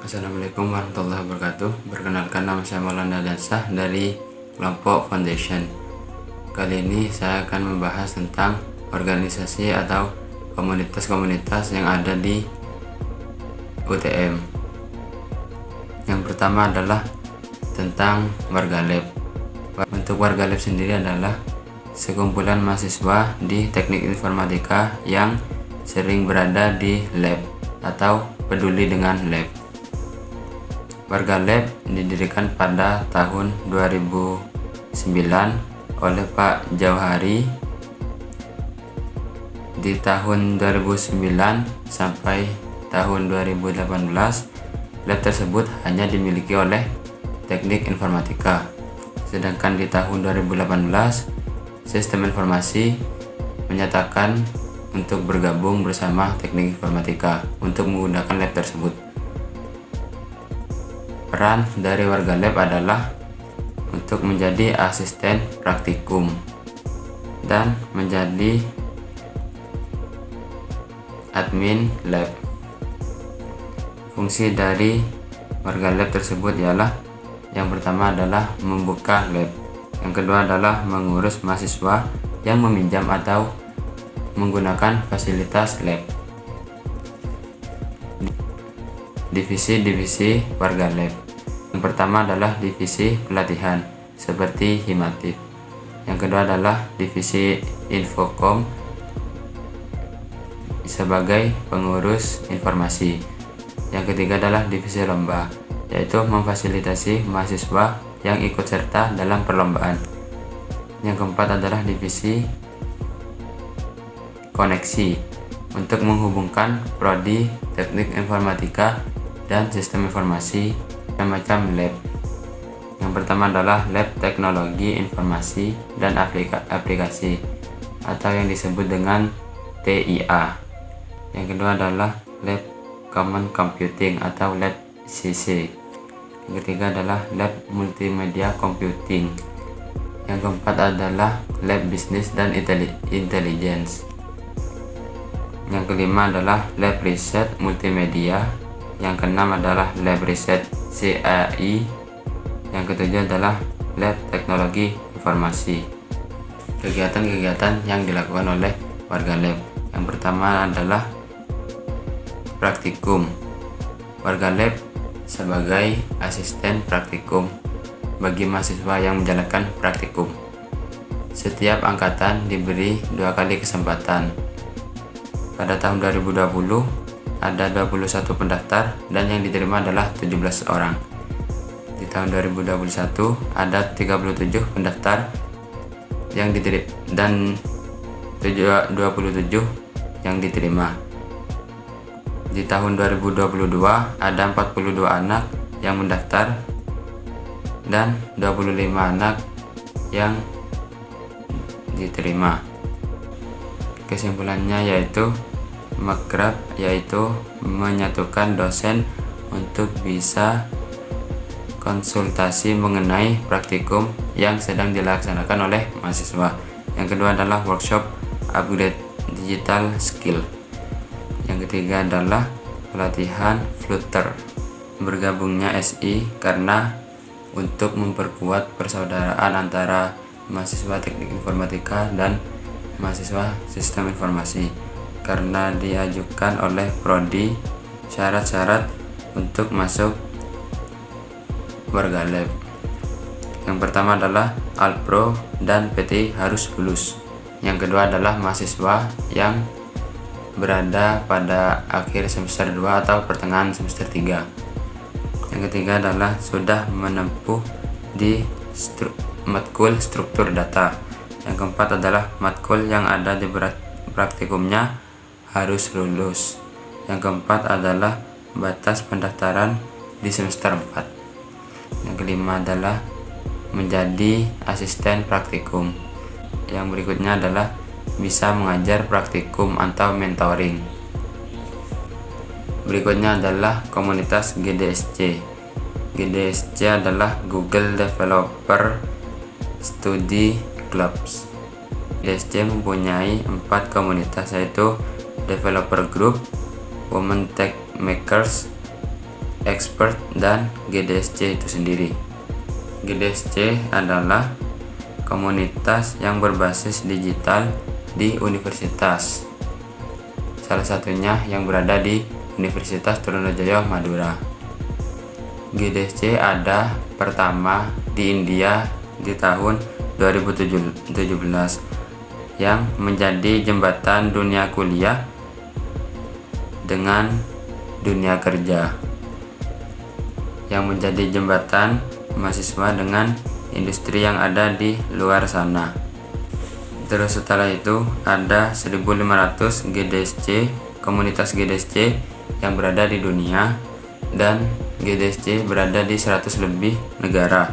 Assalamualaikum warahmatullahi wabarakatuh. Perkenalkan, nama saya Maulana Dansah dari kelompok Foundation. Kali ini saya akan membahas tentang organisasi atau komunitas-komunitas yang ada di UTM. Yang pertama adalah tentang Warga Lab. Bentuk Warga Lab sendiri adalah sekumpulan mahasiswa di teknik informatika yang sering berada di lab atau peduli dengan lab. Warga Lab didirikan pada tahun 2009 oleh Pak Jauhari. Di tahun 2009 sampai tahun 2018, lab tersebut hanya dimiliki oleh teknik informatika. Sedangkan di tahun 2018, Sistem Informasi menyatakan untuk bergabung bersama teknik informatika untuk menggunakan lab tersebut. Peran dari Warga Lab adalah untuk menjadi asisten praktikum dan menjadi admin lab. Fungsi dari Warga Lab tersebut ialah yang pertama adalah membuka lab, yang kedua adalah mengurus mahasiswa yang meminjam atau menggunakan fasilitas lab. Divisi-divisi Warga Lab. Yang pertama adalah divisi pelatihan seperti Himatif. Yang kedua adalah divisi Infokom sebagai pengurus informasi. Yang ketiga adalah divisi lomba, yaitu memfasilitasi mahasiswa yang ikut serta dalam perlombaan. Yang keempat adalah divisi koneksi untuk menghubungkan prodi teknik informatika dan sistem informasi macam lab. Yang pertama adalah lab teknologi informasi dan aplikasi atau yang disebut dengan TIA. Yang kedua adalah lab common computing atau lab CC. Yang ketiga adalah lab multimedia computing. Yang keempat adalah lab business dan intelligence. Yang kelima adalah lab riset multimedia. Yang keenam adalah lab riset CAI. Yang ketujuh adalah lab teknologi informasi. Kegiatan-kegiatan yang dilakukan oleh Warga Lab. Yang pertama adalah praktikum. Warga Lab sebagai asisten praktikum bagi mahasiswa yang menjalankan praktikum. Setiap angkatan diberi 2 kali kesempatan. Pada tahun 2020 ada 21 pendaftar dan yang diterima adalah 17 orang. Di tahun 2021 ada 37 pendaftar yang diterima dan 27 yang diterima. Di tahun 2022 ada 42 anak yang mendaftar dan 25 anak yang diterima. Kesimpulannya yaitu Makrab, yaitu menyatukan dosen untuk bisa konsultasi mengenai praktikum yang sedang dilaksanakan oleh mahasiswa. Yang kedua adalah workshop upgrade digital skill. Yang ketiga adalah pelatihan Flutter. Bergabungnya SI karena untuk memperkuat persaudaraan antara mahasiswa teknik informatika dan mahasiswa sistem informasi, karena diajukan oleh prodi syarat-syarat untuk masuk Warga Lab. Yang pertama adalah Alpro dan PT harus lulus. Yang kedua adalah mahasiswa yang berada pada akhir semester 2 atau pertengahan semester 3. Yang ketiga adalah sudah menempuh di matkul struktur data. Yang keempat adalah matkul yang ada di praktikumnya harus lulus. Yang keempat adalah batas pendaftaran di semester 4. Yang kelima adalah menjadi asisten praktikum. Yang berikutnya adalah bisa mengajar praktikum atau mentoring. Berikutnya adalah komunitas GDSC. GDSC adalah Google Developer Study Clubs. GDSC mempunyai 4 komunitas, yaitu Developer Group, Women Tech Makers, expert, dan GDSC itu sendiri. GDSC adalah komunitas yang berbasis digital di universitas. Salah satunya yang berada di Universitas Trunojoyo Madura. GDSC ada pertama di India di tahun 2017 yang menjadi jembatan dunia kuliah dengan dunia kerja, yang menjadi jembatan mahasiswa dengan industri yang ada di luar sana. Terus setelah itu ada 1500 GDSC, komunitas GDSC yang berada di dunia, dan GDSC berada di 100 lebih negara.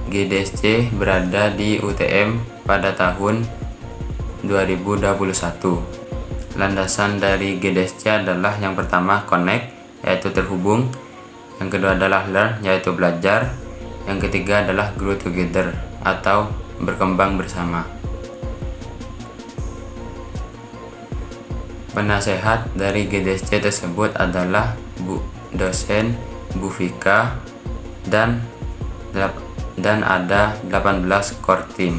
GDSC berada di UTM pada tahun 2021. Landasan dari GDSC adalah yang pertama connect, yaitu terhubung, yang kedua adalah learn, yaitu belajar, yang ketiga adalah grow together atau berkembang bersama. Penasehat dari GDSC tersebut adalah dosen Bu Vika dan ada 18 core team.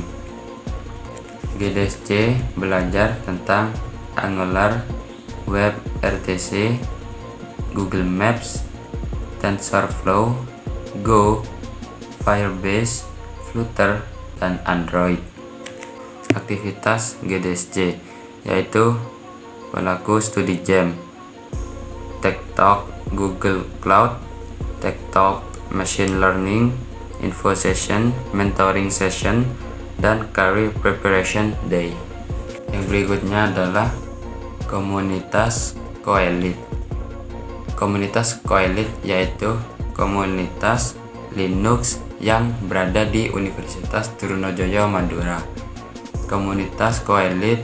GDSC belajar tentang Angular, Web RTC, Google Maps, TensorFlow, Go, Firebase, Flutter, dan Android. Aktivitas GDSC yaitu pelaku studi jam, Tech Talk Google Cloud, Tech Talk Machine Learning, Info Session, Mentoring Session, dan Career Preparation Day. Yang berikutnya adalah komunitas Koelit. Komunitas Koelit yaitu komunitas Linux yang berada di Universitas Trunojoyo Madura. Komunitas Koelit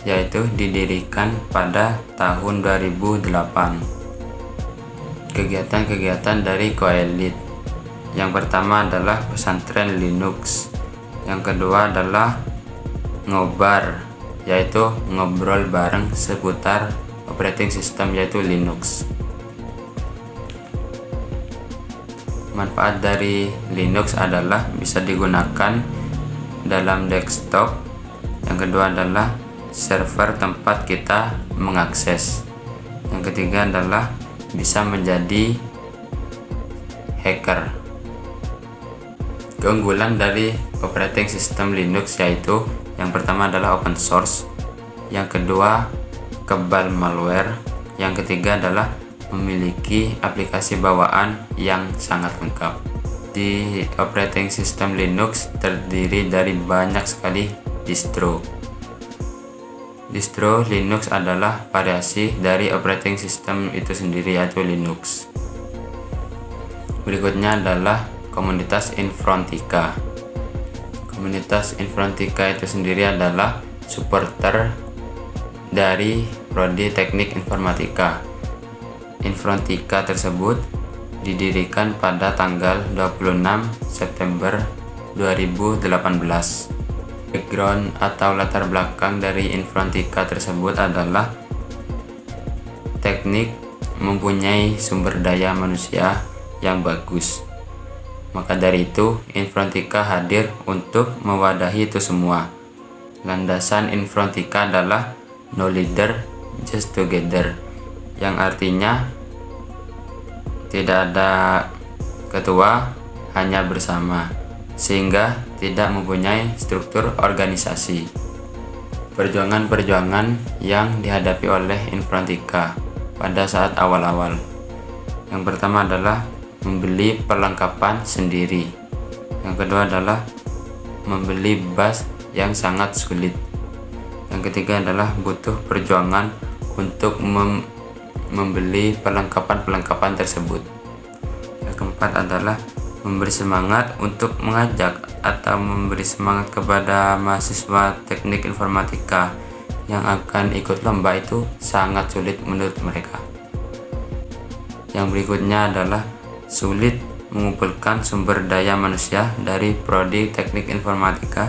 yaitu didirikan pada tahun 2008. Kegiatan-kegiatan dari Koelit, yang pertama adalah pesantren Linux, yang kedua adalah ngobar, yaitu ngobrol bareng seputar operating system yaitu Linux. Manfaat dari Linux adalah bisa digunakan dalam desktop. Yang kedua adalah server tempat kita mengakses. Yang ketiga adalah bisa menjadi hacker. Keunggulan dari operating system Linux yaitu yang pertama adalah open source, yang kedua kebal malware, yang ketiga adalah memiliki aplikasi bawaan yang sangat lengkap. Di operating system Linux terdiri dari banyak sekali distro. Distro Linux adalah variasi dari operating system itu sendiri yaitu Linux. Berikutnya adalah komunitas Infrontica. Komunitas Infrontica itu sendiri adalah supporter dari Prodi Teknik Informatika. Infrontica tersebut didirikan pada tanggal 26 September 2018. Background atau latar belakang dari Infrontica tersebut adalah teknik mempunyai sumber daya manusia yang bagus. Maka dari itu, Infrontica hadir untuk mewadahi itu semua. Landasan Infrontica adalah no leader, just together, yang artinya tidak ada ketua, hanya bersama, sehingga tidak mempunyai struktur organisasi. Perjuangan-perjuangan yang dihadapi oleh Infrontica pada saat awal-awal. Yang pertama adalah membeli perlengkapan sendiri. Yang kedua adalah membeli bus yang sangat sulit. Yang ketiga adalah butuh perjuangan untuk membeli perlengkapan-perlengkapan tersebut. Yang keempat adalah memberi semangat untuk mengajak atau memberi semangat kepada mahasiswa teknik informatika yang akan ikut lomba itu sangat sulit menurut mereka. Yang berikutnya adalah sulit mengumpulkan sumber daya manusia dari Prodi Teknik Informatika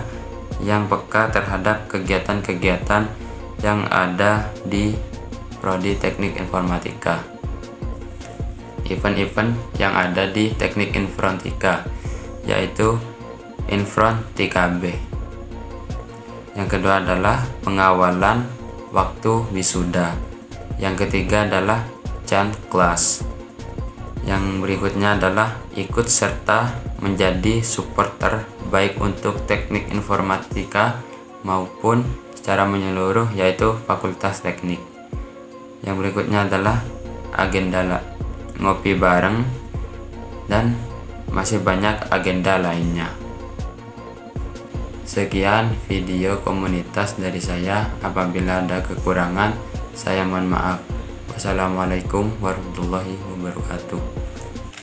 yang peka terhadap kegiatan-kegiatan yang ada di Prodi Teknik Informatika. Event-event yang ada di Teknik Informatika yaitu Infront 3B. Yang kedua adalah pengawalan waktu wisuda. Yang ketiga adalah chant class. Yang berikutnya adalah ikut serta menjadi supporter baik untuk Teknik Informatika maupun secara menyeluruh yaitu Fakultas Teknik. Yang berikutnya adalah agenda ngopi bareng dan masih banyak agenda lainnya. Sekian video komunitas dari saya. Apabila ada kekurangan, saya mohon maaf. Wassalamualaikum warahmatullahi wabarakatuh.